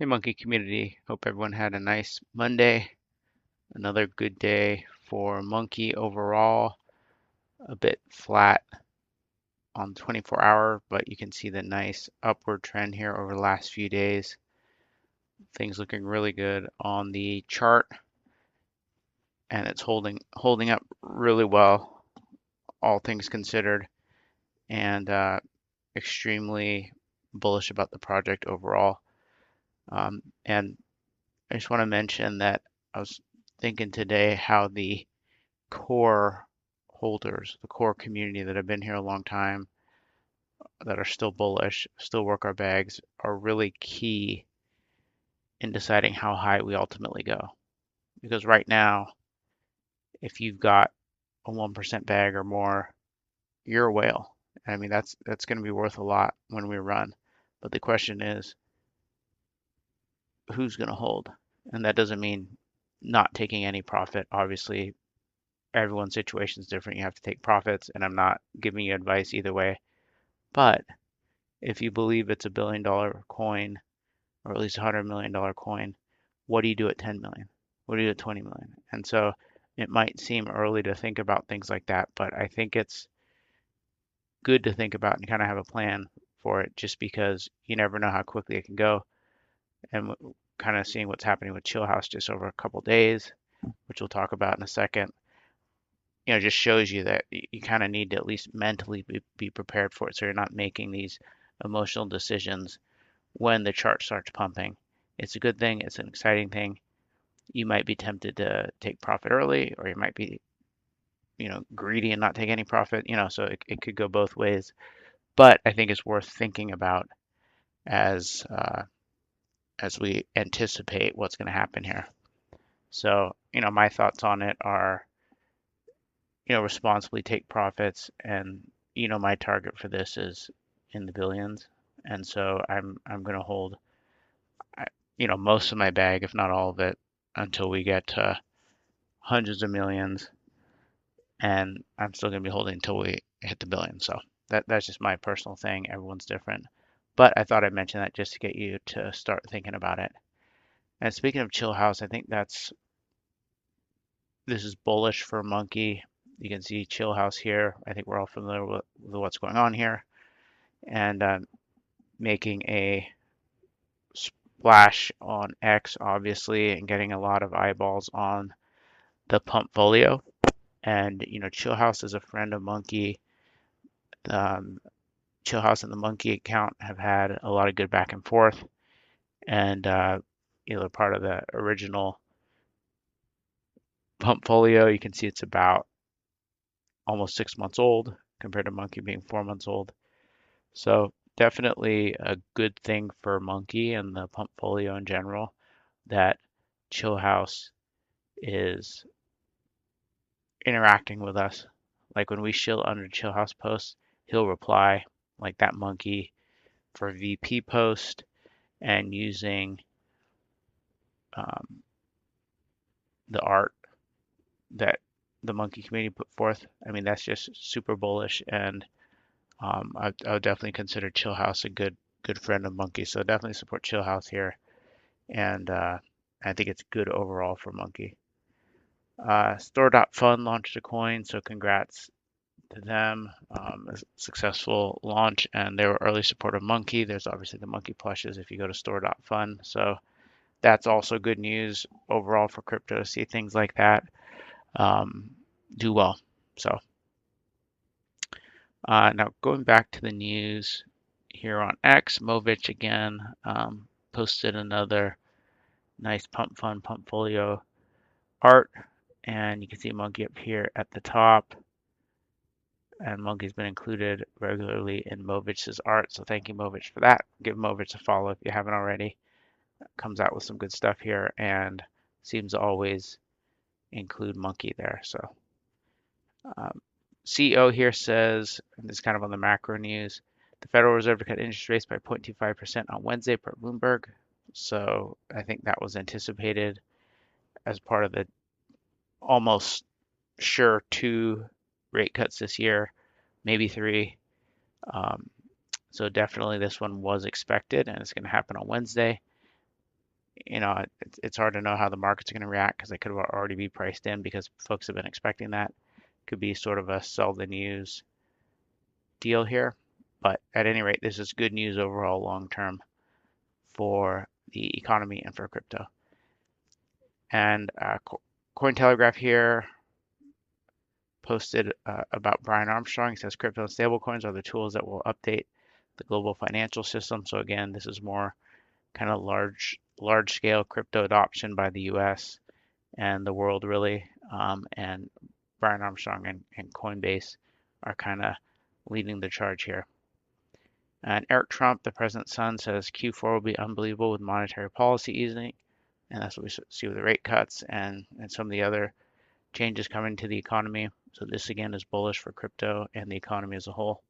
Hey, Monkey community. Hope everyone had a nice Monday. Another good day for Monkey overall. A bit flat on 24-hour, but you can see the nice upward trend here over the last few days. Things looking really good on the chart, and it's holding up really well, all things considered, and extremely bullish about the project overall. And I just want to mention that I was thinking today how the core holders, the core community that have been here a long time, that are still bullish, still work our bags, are really key in deciding how high we ultimately go. Because right now, if you've got a 1% bag or more, you're a whale. I mean, that's going to be worth a lot when we run. But the question is, who's going to hold? And that doesn't mean not taking any profit. Obviously, everyone's situation is different. You have to take profits, and I'm not giving you advice either way. But if you believe it's $1 billion coin or at least $100 million coin, what do you do at 10 million? What do you do at 20 million? And so it might seem early to think about things like that, but I think it's good to think about and kind of have a plan for it just because you never know how quickly it can go. And kind of seeing what's happening with Chill House just over a couple days, which we'll talk about in a second, just shows you that you kind of need to at least mentally be prepared for it so you're not making these emotional decisions when the chart starts pumping. It's a good thing, it's an exciting thing. You might be tempted to take profit early, or you might be, greedy and not take any profit, so it could go both ways. But I think it's worth thinking about as as we anticipate what's going to happen here. So, my thoughts on it are, responsibly take profits, and my target for this is in the billions, and so I'm going to hold most of my bag, if not all of it, until we get to hundreds of millions, and I'm still going to be holding until we hit the billion. So that's just my personal thing. Everyone's different, but I thought I'd mention that just to get you to start thinking about it. And speaking of Chill House, I think this is bullish for Monkey. You can see Chill House here. I think we're all familiar with what's going on here, and making a splash on X, obviously, and getting a lot of eyeballs on the pumpfolio. And Chill House is a friend of Monkey. Um, Chill House and the Monkey account have had a lot of good back and forth, and they're part of the original Pumpfolio. You can see it's about almost 6 months old compared to Monkey being 4 months old. So definitely a good thing for Monkey and the Pumpfolio in general that Chill House is interacting with us. Like when we shill under Chill House posts, he'll reply like that Monkey for VP post and using um, the art that the Monkey community put forth. I mean, that's just super bullish, and I would definitely consider Chill House a good friend of Monkey. So definitely support Chill House here, and I think it's good overall for Monkey. Store.fun launched a coin, so congrats to them. A successful launch, and they were early support of Monkey. There's obviously the Monkey plushes if you go to store.fun. So that's also good news overall for crypto to see things like that um, do well. So now going back to the news here on X, Movich again posted another nice pump fund pumpfolio art, and you can see Monkey up here at the top. And Monkey's been included regularly in Movich's art, so thank you Movich for that. Give Movich a follow if you haven't already. Comes out with some good stuff here and seems to always include Monkey there. So um, CEO here says, and this is kind of on the macro news, the Federal Reserve to cut interest rates by 0.25% on Wednesday per Bloomberg. So I think that was anticipated as part of the almost sure 2 rate cuts this year, maybe 3. Um, so definitely this one was expected, and it's going to happen on Wednesday. it's hard to know how the market's going to react because they could already be priced in because folks have been expecting that. Could be sort of a sell the news deal here. But at any rate, this is good news overall long term for the economy and for crypto. And Cointelegraph here posted about Brian Armstrong. He says crypto and stablecoins are the tools that will update the global financial system. So again, this is more kind of large scale crypto adoption by the US and the world really. And Brian Armstrong and Coinbase are kind of leading the charge here. And Eric Trump, the president's son, says Q4 will be unbelievable with monetary policy easing. And that's what we see with the rate cuts and some of the other changes coming to the economy. So this again is bullish for crypto and the economy as a whole.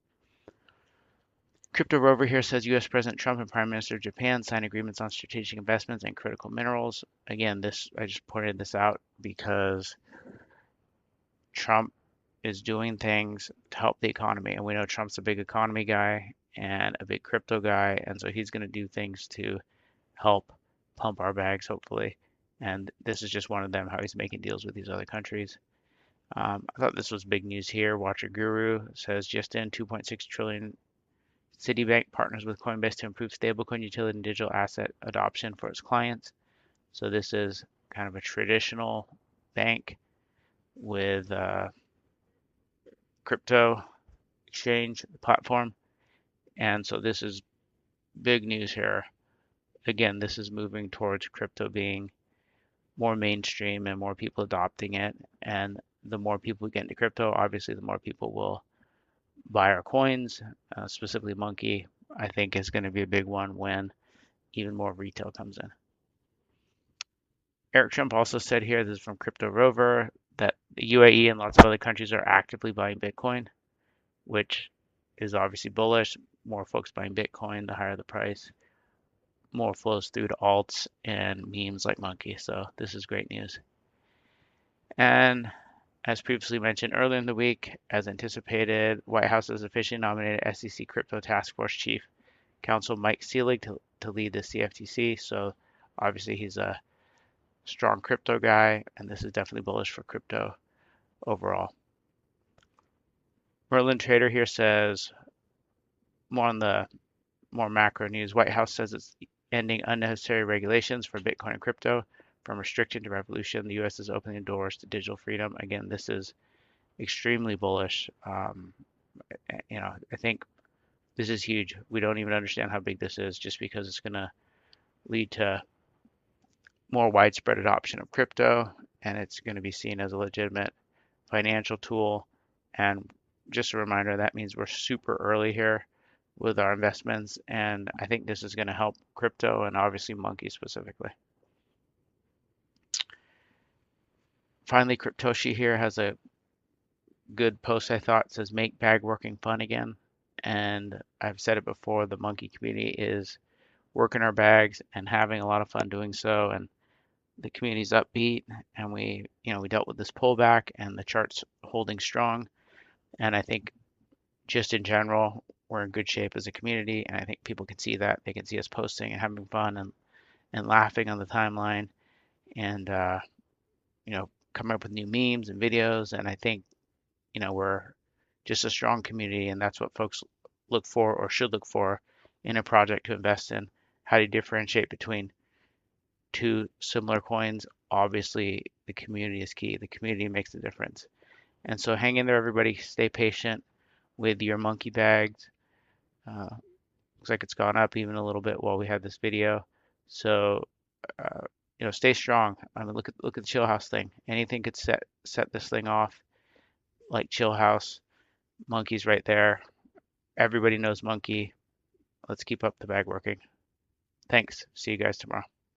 Crypto Rover here says U.S. President Trump and Prime Minister of Japan signed agreements on strategic investments and critical minerals. Again, I just pointed this out because Trump is doing things to help the economy, and we know Trump's a big economy guy and a big crypto guy, and so he's going to do things to help pump our bags, hopefully. And this is just one of them, how he's making deals with these other countries. I thought this was big news here. Watcher Guru says just in 2.6 trillion. Citibank partners with Coinbase to improve stablecoin utility and digital asset adoption for its clients. So this is kind of a traditional bank with a crypto exchange platform. And so this is big news here. Again, this is moving towards crypto being more mainstream and more people adopting it. And the more people get into crypto, obviously, the more people will buy our coins, specifically Monkey, I think is going to be a big one when even more retail comes in. Eric Trump also said here, this is from Crypto Rover, that the UAE and lots of other countries are actively buying Bitcoin, which is obviously bullish. More folks buying Bitcoin, the higher the price. More flows through to alts and memes like Monkey. So this is great news. And as previously mentioned earlier in the week, as anticipated, White House has officially nominated SEC Crypto Task Force Chief Counsel Mike Seelig to lead the CFTC. So obviously he's a strong crypto guy, and this is definitely bullish for crypto overall. Merlin Trader here says more on the more macro news. White House says it's ending unnecessary regulations for Bitcoin and crypto. From restriction to revolution, the U.S. is opening doors to digital freedom. Again, this is extremely bullish. I think this is huge. We don't even understand how big this is just because it's going to lead to more widespread adoption of crypto, and it's going to be seen as a legitimate financial tool. And just a reminder, that means we're super early here with our investments, and I think this is going to help crypto and obviously Monkey specifically. Finally, Cryptoshi here has a good post, I thought. It says make bag working fun again. And I've said it before, the Monkey community is working our bags and having a lot of fun doing so. And the community's upbeat, and we dealt with this pullback and the chart's holding strong. And I think just in general, we're in good shape as a community, and I think people can see that. They can see us posting and having fun and laughing on the timeline, and coming up with new memes and videos. And I think we're just a strong community, and that's what folks look for or should look for in a project to invest in. How do you differentiate between two similar coins? Obviously, the community is key. The community makes the difference. And so hang in there, everybody. Stay patient with your monkey bags. Looks like it's gone up even a little bit while we had this video. So, stay strong. I mean, look at the Chill House thing. Anything could set this thing off, like Chill House. Monkey's right there. Everybody knows Monkey. Let's keep up the bag working. Thanks. See you guys tomorrow.